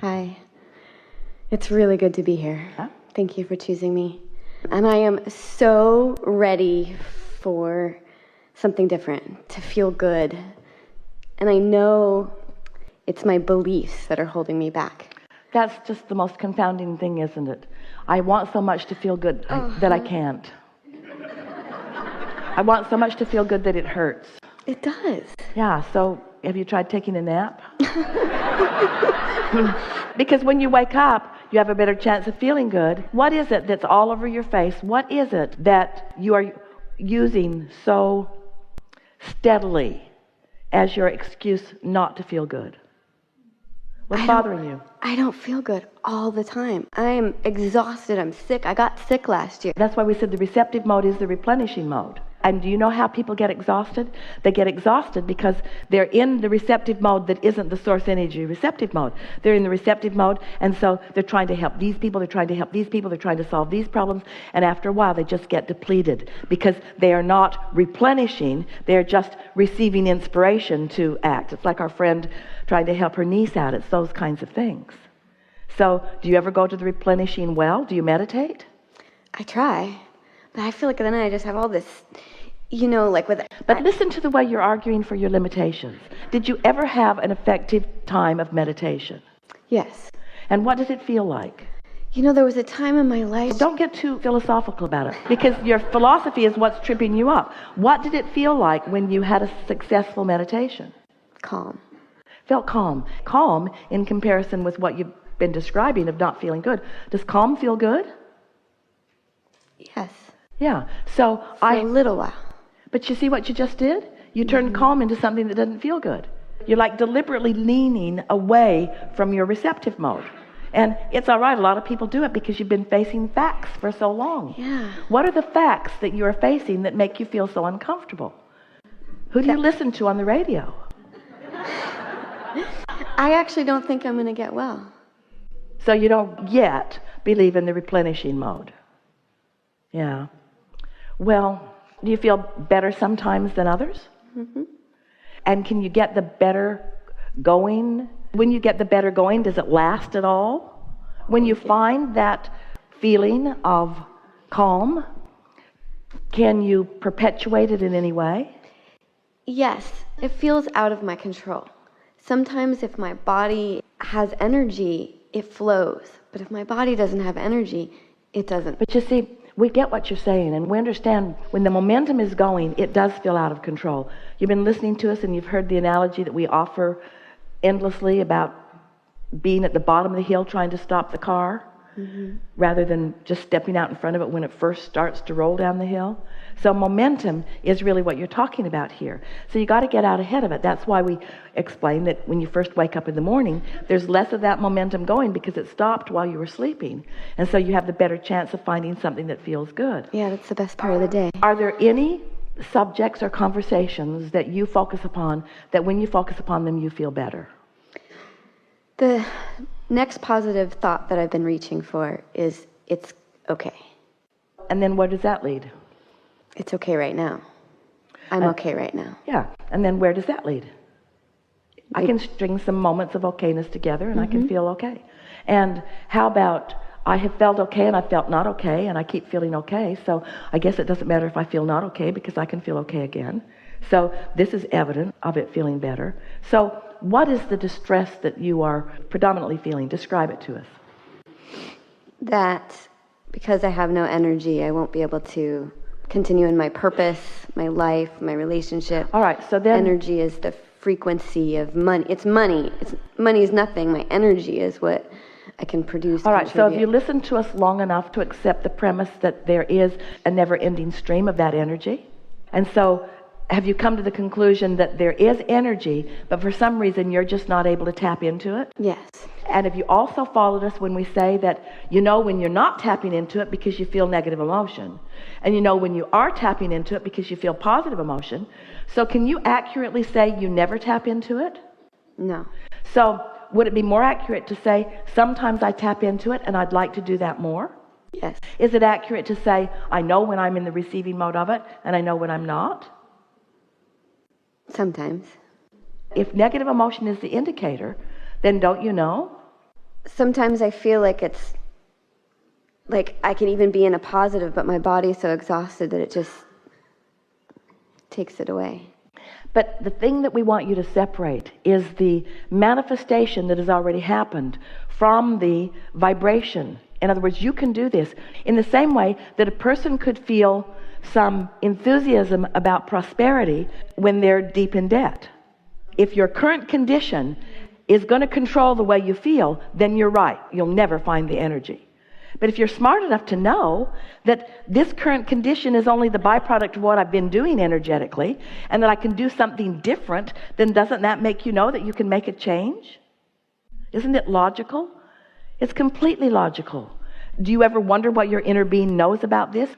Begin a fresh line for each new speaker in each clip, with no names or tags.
Hi. It's really good to be here.
Huh?
Thank you for choosing me. And I am so ready for something different, to feel good. And I know it's my beliefs that are holding me back.
That's just the most confounding thing, isn't it? I want so much to feel good that I can't. I want so much to feel good that it hurts.
It does.
Yeah, so have you tried taking a nap? Because when you wake up, you have a better chance of feeling good. What is it that's all over your face? What is it that you are using so steadily as your excuse not to feel good? What's bothering you?
I don't feel good all the time. I am exhausted. I'm sick. I got sick last year.
That's why we said the receptive mode is the replenishing mode. And do you know how people get exhausted? They get exhausted because they're in the receptive mode that isn't the source energy receptive mode. They're in the receptive mode, and so they're trying to help these people, they're trying to help these people, they're trying to solve these problems, and after a while they just get depleted because they are not replenishing, they're just receiving inspiration to act. It's like our friend trying to help her niece out. It's those kinds of things. So, do you ever go to the replenishing well? Do you meditate?
I try, but I feel like then I just have all this, like with...
But listen to the way you're arguing for your limitations. Did you ever have an effective time of meditation?
Yes.
And what does it feel like?
There was a time in my life...
Don't get too philosophical about it, because your philosophy is what's tripping you up. What did it feel like when you had a successful meditation?
Calm.
Felt calm. Calm in comparison with what you've been describing of not feeling good. Does calm feel good?
Yes.
Yeah. So
For a little while.
But you see what you just did? You turned calm into something that doesn't feel good. You're like deliberately leaning away from your receptive mode. And it's all right. A lot of people do it because you've been facing facts for so long.
Yeah.
What are the facts that you are facing that make you feel so uncomfortable? Who do you listen to on the radio?
I actually don't think I'm going to get well.
So you don't yet believe in the replenishing mode. Yeah. Well, do you feel better sometimes than others?
Mm-hmm.
And can you get the better going? When you get the better going, does it last at all? When you find that feeling of calm, can you perpetuate it in any way?
Yes, it feels out of my control. Sometimes if my body has energy, it flows. But if my body doesn't have energy, it doesn't.
But you see, we get what you're saying, and we understand when the momentum is going, it does feel out of control. You've been listening to us, and you've heard the analogy that we offer endlessly about being at the bottom of the hill trying to stop the car, rather than just stepping out in front of it when it first starts to roll down the hill. So momentum is really what you're talking about here. So you got to get out ahead of it. That's why we explain that when you first wake up in the morning, there's less of that momentum going because it stopped while you were sleeping. And so you have the better chance of finding something that feels good.
Yeah, that's the best part of the day.
Are there any subjects or conversations that you focus upon that when you focus upon them, you feel better?
The next positive thought that I've been reaching for is it's okay.
And then where does that lead?
It's okay right now. I'm okay right now.
Yeah. And then where does that lead? I can string some moments of okayness together and I can feel okay. And how about I have felt okay and I felt not okay and I keep feeling okay. So I guess it doesn't matter if I feel not okay because I can feel okay again. So this is evidence of it feeling better. So what is the distress that you are predominantly feeling? Describe it to us.
That because I have no energy, I won't be able to continue in my purpose, my life, my relationship.
All right, so then...
Energy is the frequency of money. It's money. Money is nothing. My energy is what I can produce.
All right, so if you listen to us long enough to accept the premise that there is a never-ending stream of that energy, and so have you come to the conclusion that there is energy, but for some reason you're just not able to tap into it?
Yes.
And have you also followed us when we say that you know when you're not tapping into it because you feel negative emotion, and you know when you are tapping into it because you feel positive emotion? So can you accurately say you never tap into it?
No.
So would it be more accurate to say sometimes I tap into it and I'd like to do that more?
Yes.
Is it accurate to say I know when I'm in the receiving mode of it and I know when I'm not?
Sometimes.
If negative emotion is the indicator, then don't you know?
sometimes I feel like it's like I can even be in a positive, but my body is so exhausted that it just takes it away.
But the thing that we want you to separate is the manifestation that has already happened from the vibration. In other words, you can do this in the same way that a person could feel some enthusiasm about prosperity when they're deep in debt. If your current condition is going to control the way you feel, then you're right. You'll never find the energy. But if you're smart enough to know that this current condition is only the byproduct of what I've been doing energetically, and that I can do something different, then doesn't that make you know that you can make a change? Isn't it logical? It's completely logical. Do you ever wonder what your inner being knows about this?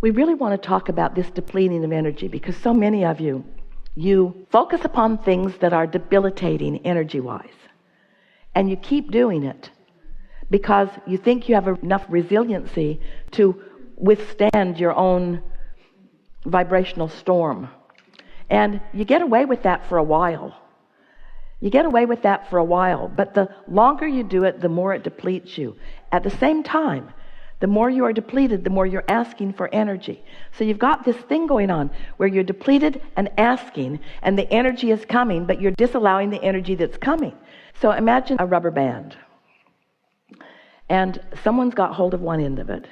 We really want to talk about this depleting of energy, because so many of you focus upon things that are debilitating energy-wise, and you keep doing it because you think you have enough resiliency to withstand your own vibrational storm. And you get away with that for a while. You get away with that for a while, but the longer you do it, the more it depletes you. At the same time, the more you are depleted, the more you're asking for energy. So you've got this thing going on where you're depleted and asking, and the energy is coming, but you're disallowing the energy that's coming. So imagine a rubber band. And someone's got hold of one end of it,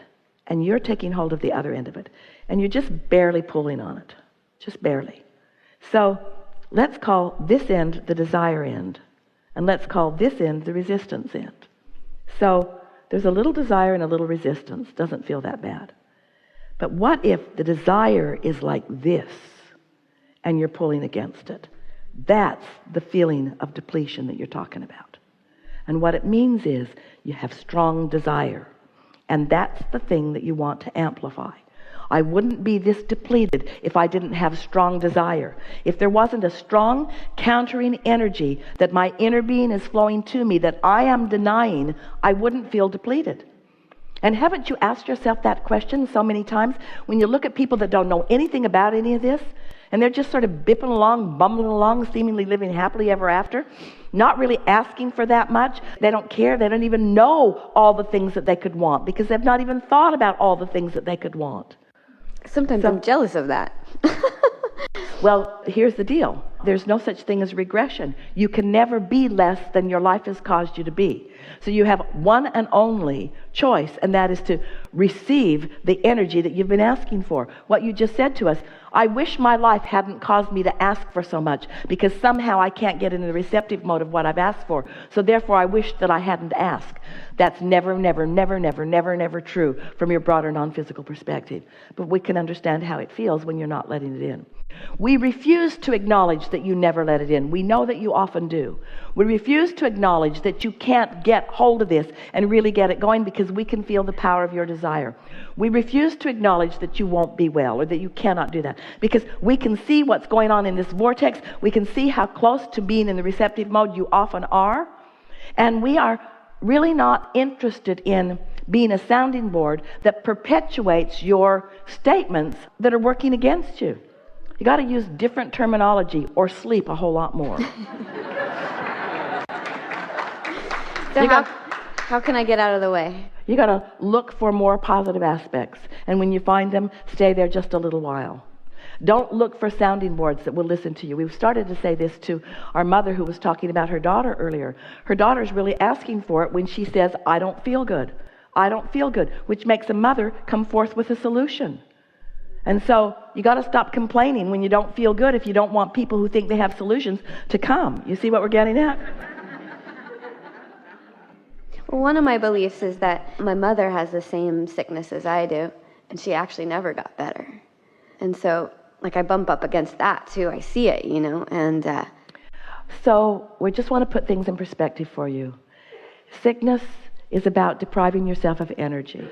and you're taking hold of the other end of it, and you're just barely pulling on it, just barely. So let's call this end the desire end, and let's call this end the resistance end. So there's a little desire and a little resistance. Doesn't feel that bad. But what if the desire is like this, and you're pulling against it? That's the feeling of depletion that you're talking about. And what it means is you have strong desire. And that's the thing that you want to amplify. I wouldn't be this depleted if I didn't have strong desire. If there wasn't a strong countering energy that my inner being is flowing to me that I am denying, I wouldn't feel depleted. And haven't you asked yourself that question so many times? When you look at people that don't know anything about any of this, and they're just sort of bipping along, bumbling along, seemingly living happily ever after, not really asking for that much. They don't care. They don't even know all the things that they could want because they've not even thought about all the things that they could want.
Sometimes I'm jealous of that.
Well, here's the deal. There's no such thing as regression. You can never be less than your life has caused you to be. So you have one and only choice, and that is to receive the energy that you've been asking for. What you just said to us, I wish my life hadn't caused me to ask for so much because somehow I can't get into the receptive mode of what I've asked for. So therefore I wish that I hadn't asked. That's never, never, never, never, never, never true from your broader non-physical perspective. But we can understand how it feels when you're not letting it in. We refuse to acknowledge that you never let it in. We know that you often do. We refuse to acknowledge that you can't get hold of this and really get it going because we can feel the power of your desire. We refuse to acknowledge that you won't be well or that you cannot do that because we can see what's going on in this vortex. We can see how close to being in the receptive mode you often are. And we are really not interested in being a sounding board that perpetuates your statements that are working against you. You got to use different terminology or sleep a whole lot more.
So how can I get out of the way?
You got to look for more positive aspects. And when you find them, stay there just a little while. Don't look for sounding boards that will listen to you. We've started to say this to our mother who was talking about her daughter earlier. Her daughter's really asking for it when she says, I don't feel good. I don't feel good, which makes a mother come forth with a solution. And so you got to stop complaining when you don't feel good if you don't want people who think they have solutions to come. You see what we're getting at?
Well, one of my beliefs is that my mother has the same sickness as I do, and she actually never got better. And so, I bump up against that too. I see it, and...
So we just want to put things in perspective for you. Sickness is about depriving yourself of energy.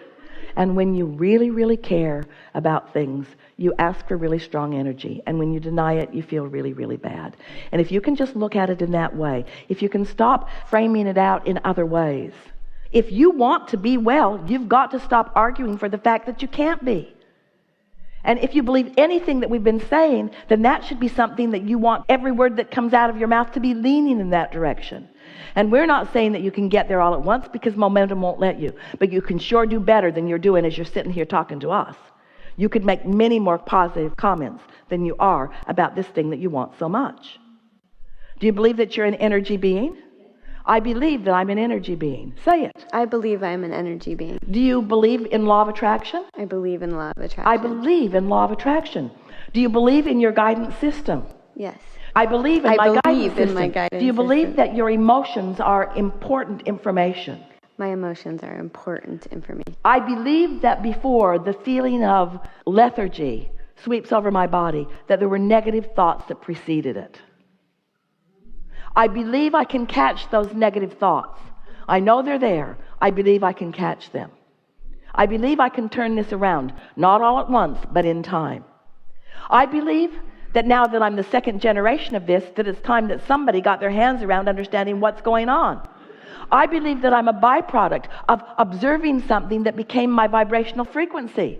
And when you really, really care about things, you ask for really strong energy. And when you deny it, you feel really, really bad. And if you can just look at it in that way, if you can stop framing it out in other ways, if you want to be well, you've got to stop arguing for the fact that you can't be. And if you believe anything that we've been saying, then that should be something that you want every word that comes out of your mouth to be leaning in that direction. And we're not saying that you can get there all at once, because momentum won't let you. But you can sure do better than you're doing as you're sitting here talking to us. You could make many more positive comments than you are about this thing that you want so much. Do you believe that you're an energy being? I believe that I'm an energy being. Say it.
I believe I'm an energy being.
Do you believe in law of attraction?
I believe in law of attraction.
I believe in law of attraction. Do you believe in your guidance system?
Yes.
I believe in
I
my
believe
guidance
in
system.
my guidance
Do you believe
system.
that your emotions are important information?
My emotions are important information.
I believe that before the feeling of lethargy sweeps over my body, that there were negative thoughts that preceded it. I believe I can catch those negative thoughts. I know they're there. I believe I can catch them. I believe I can turn this around, not all at once, but in time. I believe that now that I'm the second generation of this, that it's time that somebody got their hands around understanding what's going on. I believe that I'm a byproduct of observing something that became my vibrational frequency.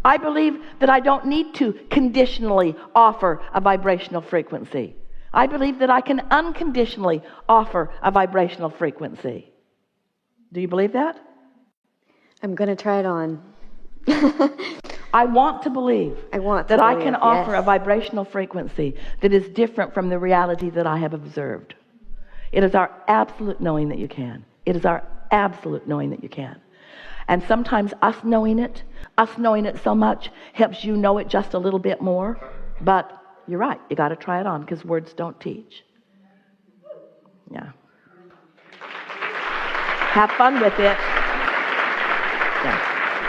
I believe that I don't need to conditionally offer a vibrational frequency. I believe that I can unconditionally offer a vibrational frequency. Do you believe that?
I'm going to try it on.
I want to believe that I can offer
yes.
a vibrational frequency that is different from the reality that I have observed. It is our absolute knowing that you can. It is our absolute knowing that you can. And sometimes us knowing it so much helps you know it just a little bit more. But you're right, you got to try it on, because words don't teach. Yeah. Have fun with it.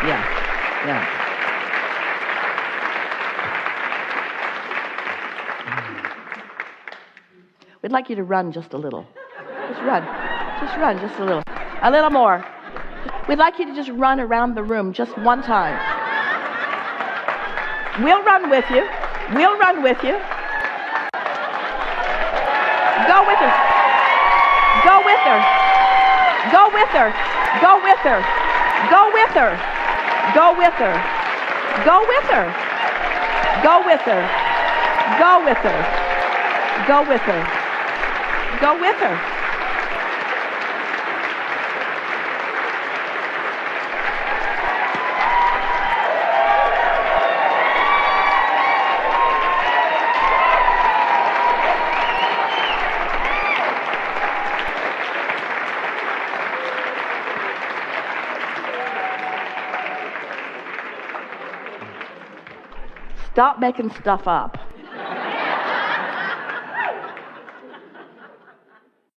Yeah. We'd like you to run just a little. Just run just a little. A little more. We'd like you to just run around the room just one time. We'll run with you. We'll run with you. Go with her. Go with her. Go with her. Go with her. Go with her. Go with her. Go with her. Go with her. Go with her. Go with her. Go with her. Stop making stuff up.